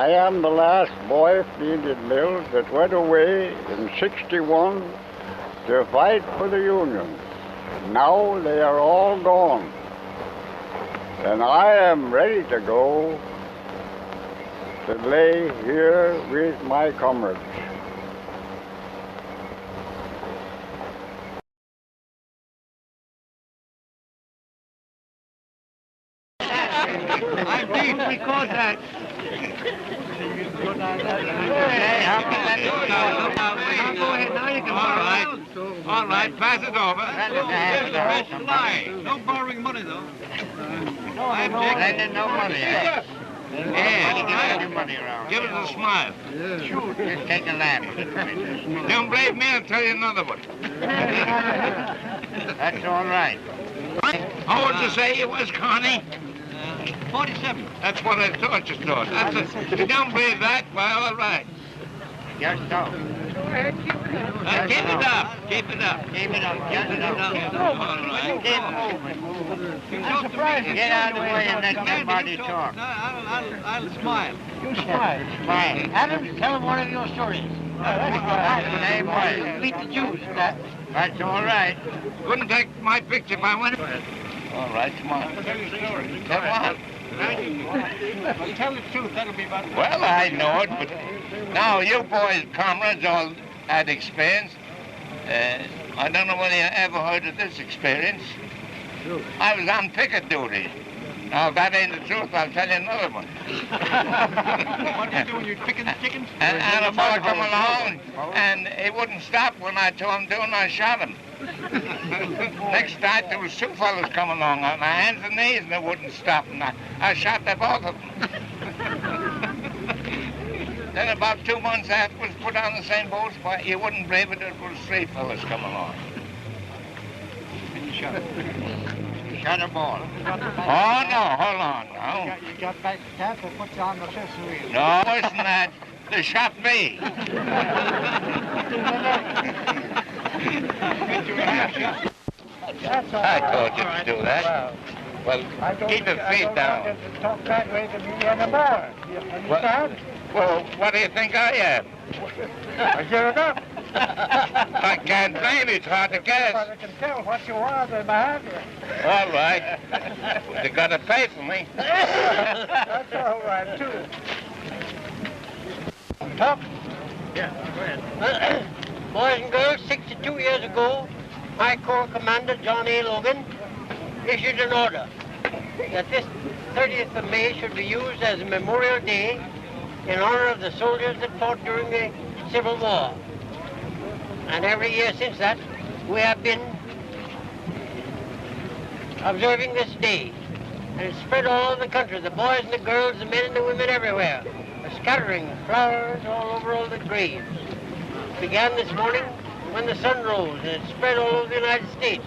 I am the last boy of the Indian Mills that went away in '61 to fight for the Union. Now they are all gone. And I am ready to go to lay here with my comrades. I think because that. All right, pass it over. No borrowing money, though. No money. Yeah, give money around. Give us a smile. Shoot, just take a laugh. Don't blame me, I'll tell you another one. That's all right. How old did you say you was, Connie? 47. That's what I thought you thought. You don't believe that? Well, all right. Just so. Keep it up. Keep it up. Keep it up. Keep it up. All right. Keep moving. Get out of the way and let somebody talk. I'll smile. You smile. Smile. Adam, tell him one of your stories. Same way. Beat the Jews. That's all right. Wouldn't take my picture if I went. All right, come on. Tell your story. Come on. Tell the truth, that'll be about. Well, I know it, but now you boys, comrades, all had experience. I don't know whether you ever heard of this experience. I was on picket duty. Now, if that ain't the truth, I'll tell you another one. What are you doing? You're picking chickens? And a boy come along, and he wouldn't stop when I told him to, and I shot him. Next night, there was two fellas coming along on my hands and knees, and they wouldn't stop, and I shot the both of them. Then about 2 months afterwards, put on the same boat, but you wouldn't believe it, there was three fellas coming along. And you shot them? You shot a ball. Oh, no, hold on now. You got back to camp and put you on the fifth wheel. No, it wasn't that. They shot me. I told you to do that. Well, keep your feet down. Talk that way to me anymore. You understand? Well, what do you think I am? You're enough. I can't blame you. It's hard to guess. But I can tell what you are behind you. All right. They got to pay for me. That's all right, too. Talk? Yeah, go ahead. Boys and girls, 62 years ago, my Corps Commander, John A. Logan, issued an order that this 30th of May should be used as a Memorial Day in honor of the soldiers that fought during the Civil War. And every year since that, we have been observing this day. And it's spread all over the country. The boys and the girls, the men and the women everywhere are scattering flowers all over all the graves. It began this morning when the sun rose, and it spread all over the United States.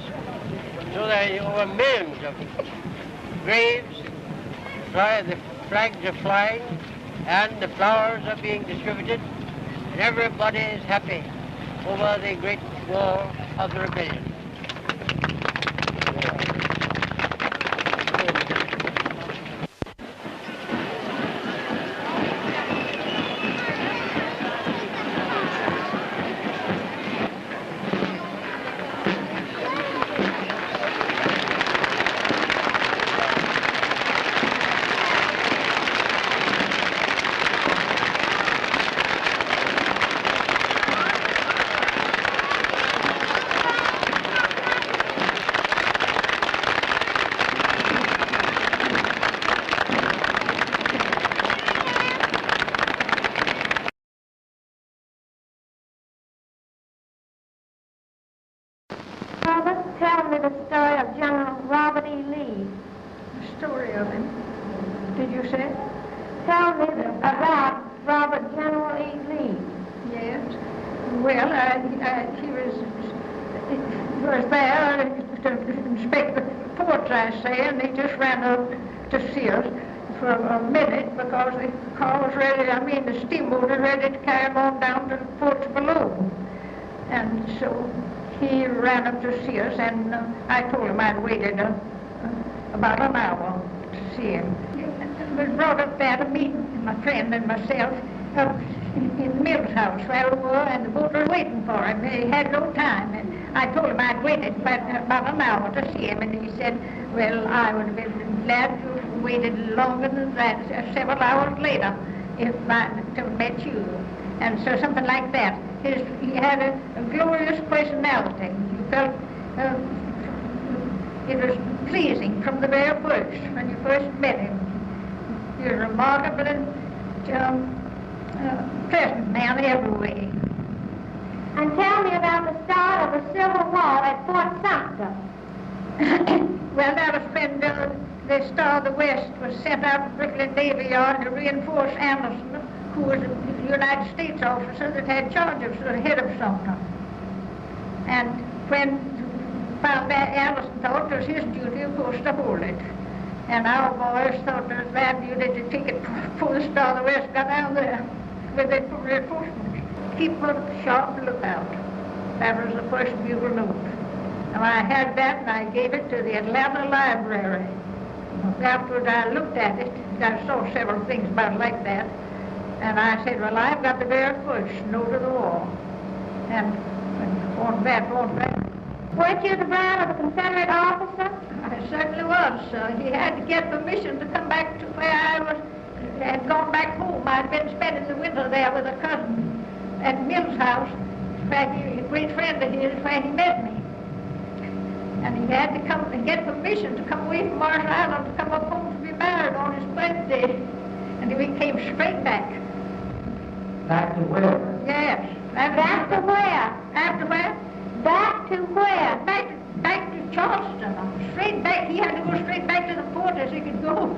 So there are millions of graves, the flags are flying, and the flowers are being distributed, and everybody is happy over the great war of the rebellion. Tell me the story of General Robert E. Lee. The story of him? Did you say? Tell me about General E. Lee. Yes. Well, he was there to inspect the ports, I say, and he just ran up to see us for a minute because the car was ready, the steamboat was ready to carry him on down to the ports below. And so he ran up to see us, and I told him I'd waited about an hour to see him. was brought up there to meet my friend and myself up in the Mills house where we were, and the boat was waiting for him. He had no time, and I told him I'd waited about an hour to see him, and he said, well, I would have been glad to have waited longer than that, several hours later, if I had met you. And so something like that. He had a glorious personality. You felt it was pleasing from the very first, when you first met him. He was remarkable and pleasant man every way. And tell me about the start of the Civil War at Fort Sumter. Well, that was when the Star of the West was sent out to Brooklyn Navy Yard to reinforce Anderson, who was a United States officer that had charge of the head of Sumter. And when found that, Anderson thought it was his duty, of course, to hold it. And our boys thought it was their duty to take it before the Star of the West got down there with the reinforcements. Keep a sharp lookout. That was the first bugle note. And I had that, and I gave it to the Atlanta Library. Afterwards, I looked at it. I saw several things about it like that. And I said, well, I've got the very first note of the war. And on that. Weren't you the bride of a Confederate officer? I certainly was. He had to get permission to come back to where I had gone back home. I'd been spending the winter there with a cousin at Mill's house. In fact, a great friend of his, where he met me. And he had to come and get permission to come away from Marsh Island to come up home to be married on his birthday. And we came straight back. Back to where? Yes. Back to where? After where? Back to where? Back to Charleston. Straight back. He had to go straight back to the fort as he could go.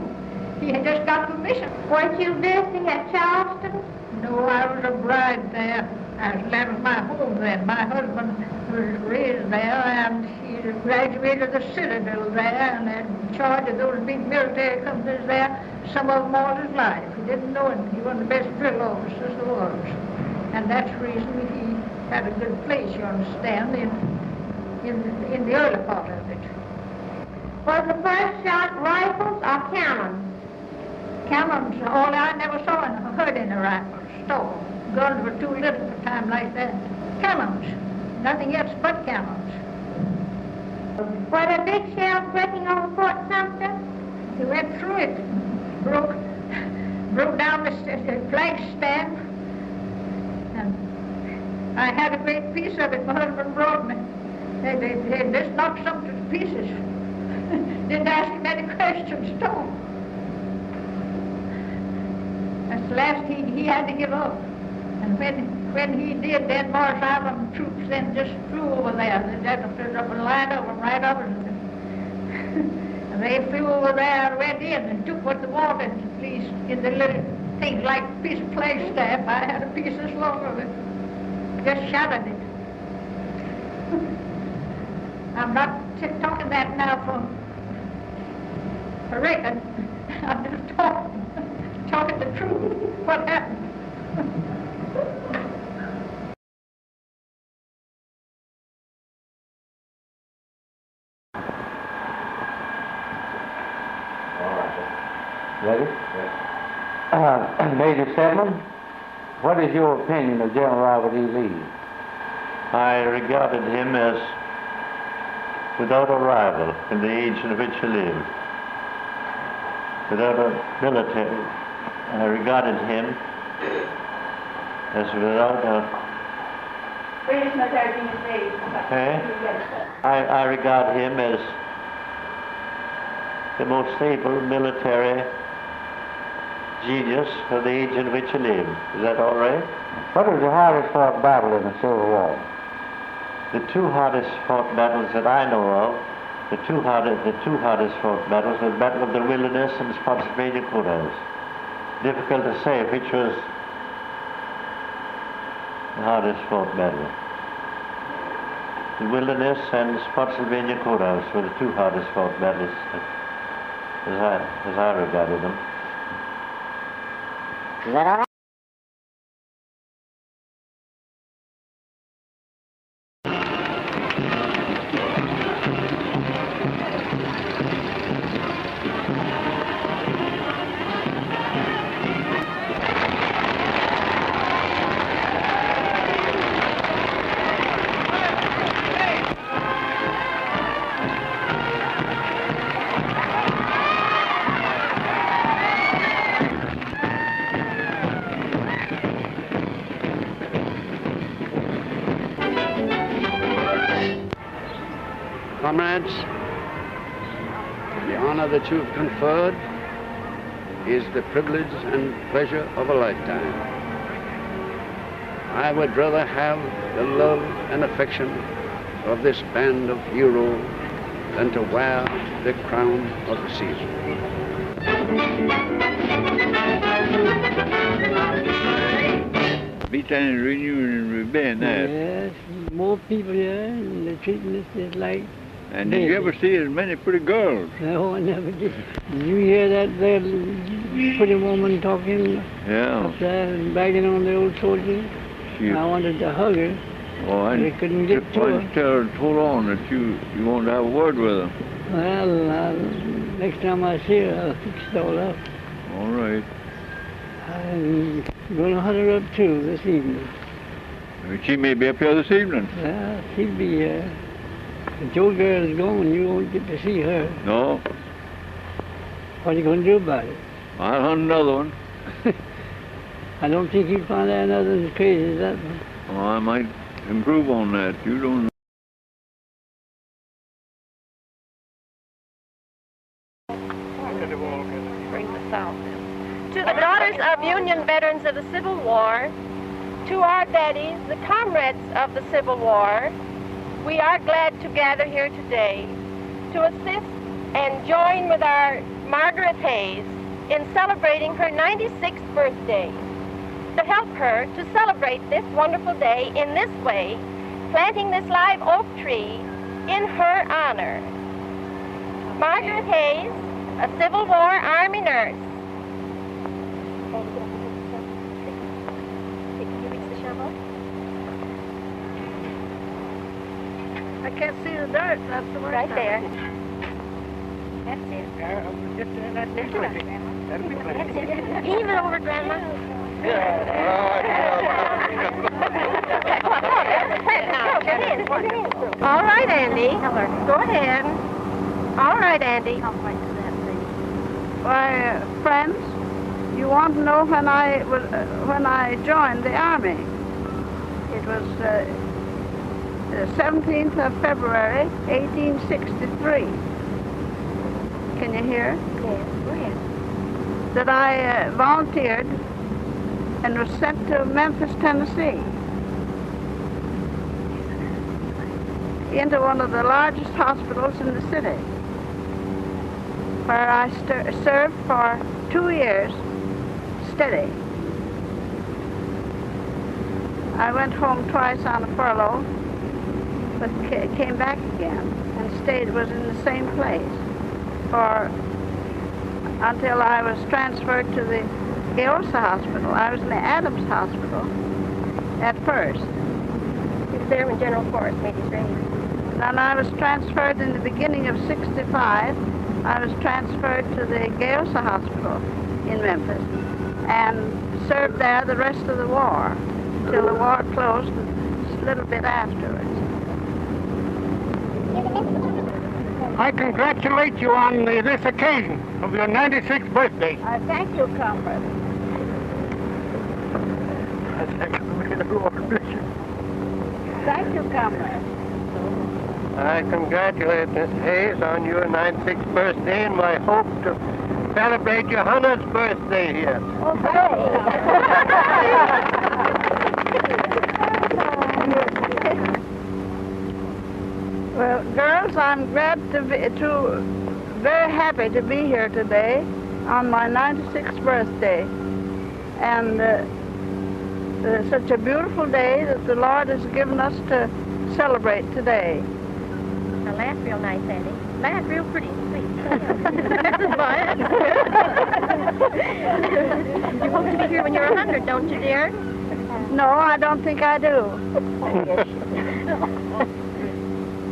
He had just got permission. Weren't you visiting at Charleston? No, I was a bride there. That was my home then. My husband was raised there, and he graduated the Citadel there, and had charge of those big military companies there, some of them all his life. He didn't know it. He was one of the best drill officers there was. And that's the reason he had a good place, you understand, in the early part of it. Was the first shot rifles or cannons? Cannons, all I never saw and heard in a rifle store. Guns were too little for a time like that. Cannons, nothing else but cannons. Were there big shells breaking over Fort Sumter? He went through it, broke down the flag staff, and I had a great piece of it. My husband brought me. They just knocked Sumter to pieces. Didn't ask him any questions, no. At last he had to give up. And when he did, then Marsh Island troops then just flew over there. They had to put up a line of them right over them. And they flew over there and went in and took what they wanted, at least in the little things like a piece of flagstaff. I had a piece this long of it. Just shattered it. I'm not talking that now for record. I'm just talking the truth. What happened? Ready? Major Stedman, what is your opinion of General Robert E. Lee? I regarded him as without a rival in the age in which he lived. Without a military, I regarded him as without a... British military being saved. I regard him as the most able military genius of the age in which he lived. Is that all right? What was the hardest fought battle in the Civil War? The two hardest fought battles that I know of, the two hardest fought battles were the Battle of the Wilderness and Spotsylvania Courthouse. Difficult to say which was the hardest fought battle. The Wilderness and Spotsylvania Courthouse were the two hardest fought battles as I regarded them. Is that all right? Comrades, the honor that you've conferred is the privilege and pleasure of a lifetime. I would rather have the love and affection of this band of heroes than to wear the crown of the season. Be trying to renew and rebellion there. Yes, more people here, and they're treating us just like. And did you ever see as many pretty girls? No, I never did. You hear that there pretty woman talking up there and bagging on the old soldier? I wanted to hug her. Oh, but I couldn't get to her. Why didn't you tell her to hold on that you wanted to have a word with her? Well, next time I see her, I'll fix it all up. All right. I'm going to hunt her up too this evening. She may be up here this evening. Well, she'll be here. But your girl is gone, you won't get to see her. No. What are you going to do about it? I'll hunt another one. I don't think you'll find another as crazy as that one. Oh, I might improve on that. You don't know. Bring the sound in. To the daughters of Union veterans of the Civil War, to our daddies, the comrades of the Civil War, we are glad to gather here today to assist and join with our Margaret Hayes in celebrating her 96th birthday. To help her to celebrate this wonderful day in this way, planting this live oak tree in her honor. Margaret Hayes, a Civil War Army nurse. Can you reach the shovel? I can't see the dirt. That's the worst. Right there. That's it. Heave it over, Grandma. All right, Andy. Go ahead. All right, Andy. Why, friends, you want to know when I joined the Army. It was the 17th of February, 1863. Can you hear? Yes, go ahead. That I volunteered and was sent to Memphis, Tennessee, into one of the largest hospitals in the city, where I served for 2 years steady. I went home twice on a furlough, but came back again and was in the same place until I was transferred to the Gayosa Hospital. I was in the Adams Hospital at first. He was there when General Forrest made his raid. Then I was transferred in the beginning of '65. I was transferred to the Gayosa Hospital in Memphis and served there the rest of the war till the war closed a little bit afterwards. I congratulate you on this occasion of your 96th birthday. I thank you, comrade. Thank you, comrade. I congratulate Miss Hayes on your 96th birthday, and I hope to celebrate your 100th birthday here. Well, girls, I'm glad very happy to be here today on my 96th birthday. And such a beautiful day that the Lord has given us to celebrate today. Now laugh real nice, Andy. Laugh real pretty, please. You hope to be here when you're 100, don't you, dear? No, I don't think I do.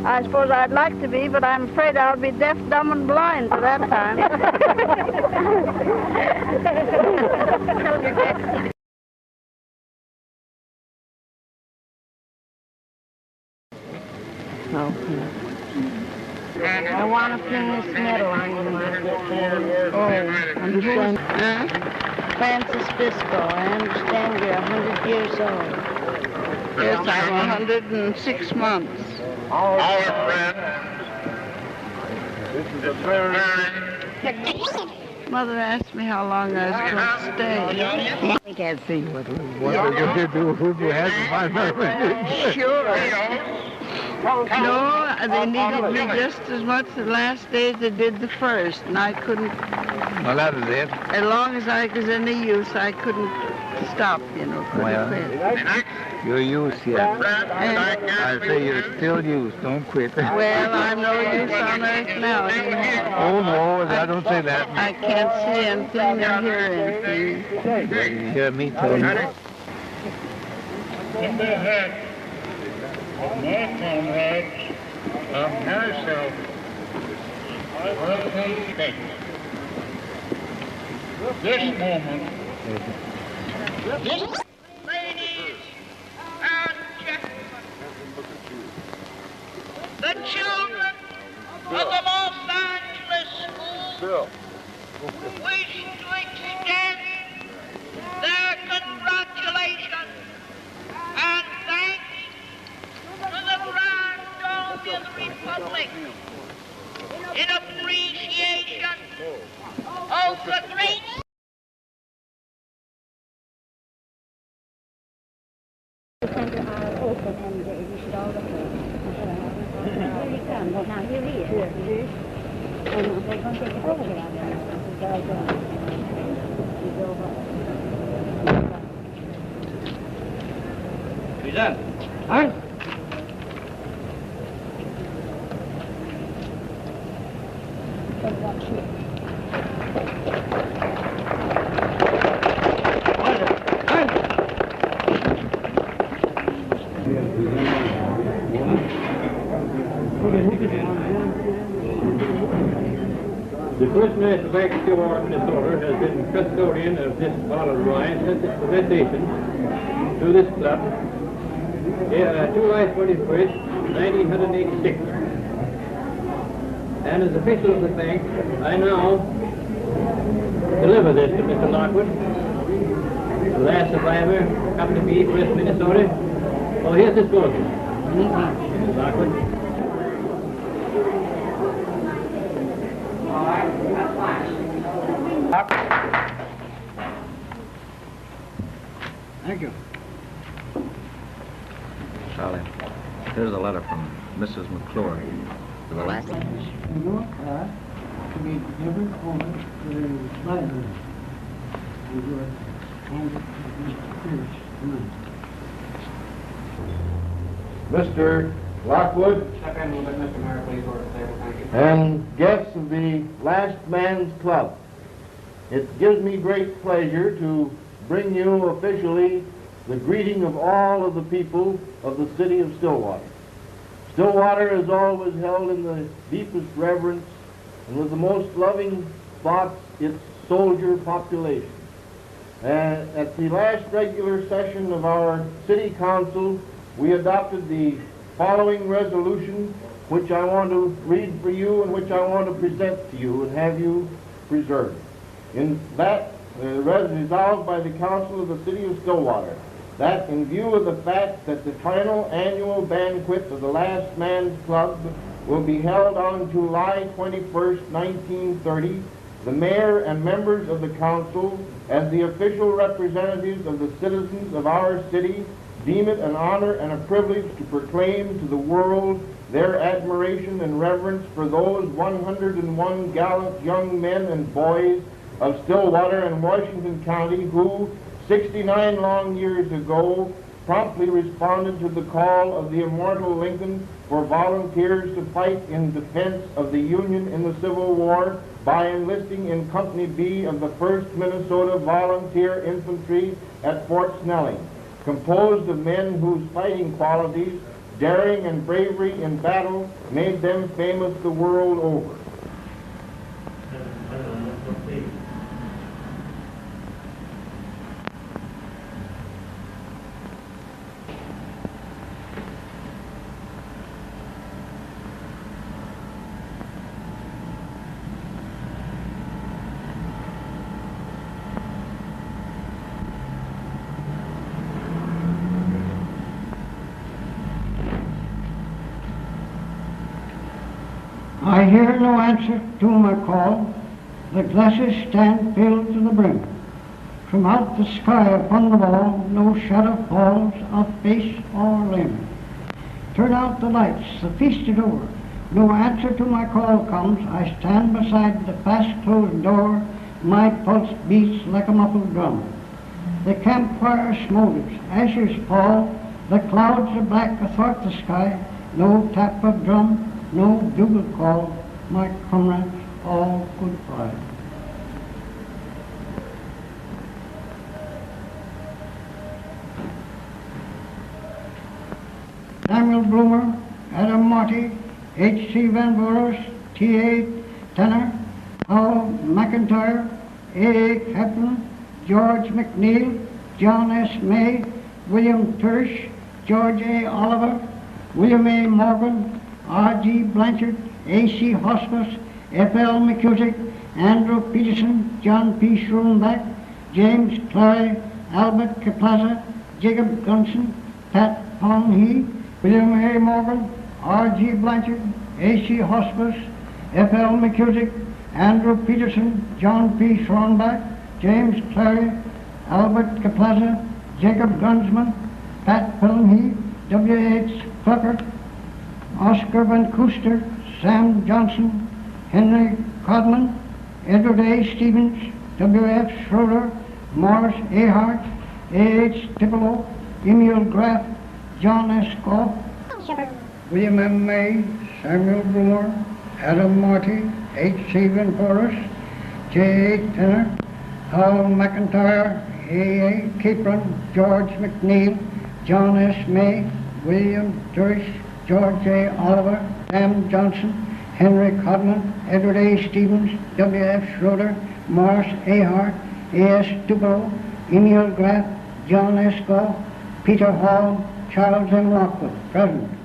I suppose I'd like to be, but I'm afraid I'll be deaf, dumb, and blind by that time. Tell your dad. I want to pin this medal on you, Margaret. Oh, understand? Francis Bisco, I understand you're 100 years old. Yes, I'm 106 months. Our friend, This is a very... Mother asked me how long I was going to stay. I can't see what we're going to do. Who has my money? Sure. No, they needed me just as much the last day as they did the first, and I couldn't. Well, that is it. As long as I was in the use, I couldn't stop, couldn't quit. You're used yet. I say you're still used. Don't quit. Well, I'm no use on earth now anymore. Oh, no, I don't say that. I can't see anything or hear anything. Well, you hear me tell you. On behalf of my comrades and myself, I welcome this moment. Ladies and gentlemen, the children of the Los Angeles School wish to extend their congratulations and thanks to the Grand Army of the Republic in appreciation of the great Now here he is. And they're going to take a picture of him. Present. Huh? The First National Bank of Stillwater, Minnesota has been custodian of this bottle of wine since its presentation to this club July 21st, 1986. And as official of the bank, I now deliver this to Mr. Lockwood, the last survivor, Company B, Princeton, Minnesota. Oh, here's his slogan. Mr. Lockwood. Thank you. Charlie, here's a letter from Mrs. McClure. To the last To be delivered over to the library. And you are handed to Mr. Lockwood. Step in a little bit, Mr. Mayor, please, order the table. Thank you. And guests of the Last Man's Club. It gives me great pleasure to bring you officially the greeting of all of the people of the city of Stillwater. Stillwater is always held in the deepest reverence and with the most loving thoughts its soldier population. At the last regular session of our city council, we adopted the following resolution, which I want to read for you and which I want to present to you and have you preserve. In that, resolved by the Council of the City of Stillwater, that in view of the fact that the final annual banquet of the Last Man's Club will be held on July 21st, 1930, the mayor and members of the council, as the official representatives of the citizens of our city, deem it an honor and a privilege to proclaim to the world their admiration and reverence for those 101 gallant young men and boys of Stillwater and Washington County who, 69 long years ago, promptly responded to the call of the immortal Lincoln for volunteers to fight in defense of the Union in the Civil War by enlisting in Company B of the 1st Minnesota Volunteer Infantry at Fort Snelling, composed of men whose fighting qualities, daring and bravery in battle, made them famous the world over. I hear no answer to my call. The glasses stand filled to the brim. From out the sky upon the wall, no shadow falls of face or limb. Turn out the lights, the feast is over. No answer to my call comes. I stand beside the fast-closed door. My pulse beats like a muffled drum. The campfire smolders, ashes fall. The clouds are black athwart the sky. No tap of drum, no bugle call. My comrades all goodbye. Samuel Bloomer, Adam Marty, H.C. Van Boros, T.A. Tanner, Howell McIntyre, A.A. Kaplan, George McNeil, John S. May, William Tersh, George A. Oliver, William A. Morgan, R.G. Blanchard, A.C. Hospice, F.L. McCusick, Andrew Peterson, John P. Schroenbach, James Clary, Albert Caplaza, Jacob Gunson, Pat Palmhee, William A. Morgan, R.G. Blanchard, A.C. Hospice, F.L. McCusick, Andrew Peterson, John P. Schroenbach, James Clary, Albert Caplaza, Jacob Gunsman, Pat Palmhee, W.H. Clucker, Oscar Van Cooster, Sam Johnson, Henry Codman, Edward A. Stevens, W.F. Schroeder, Morris A. Hart, A.H. Tippolo, Emil Graff, John S. Goff, William M. May, Samuel Bloomer, Adam Marty, H.C. Van Forest, J.A. Tanner, Howell McIntyre, A.A. Capron, George McNeil, John S. May, William Tersh, George A. Oliver, Sam Johnson, Henry Codman, Edward A. Stevens, W.F. Schroeder, Morris A. Hart, A.S. Tupelo, Emil Graff, John S. Goff, Peter Hall, Charles M. Lockwood, present.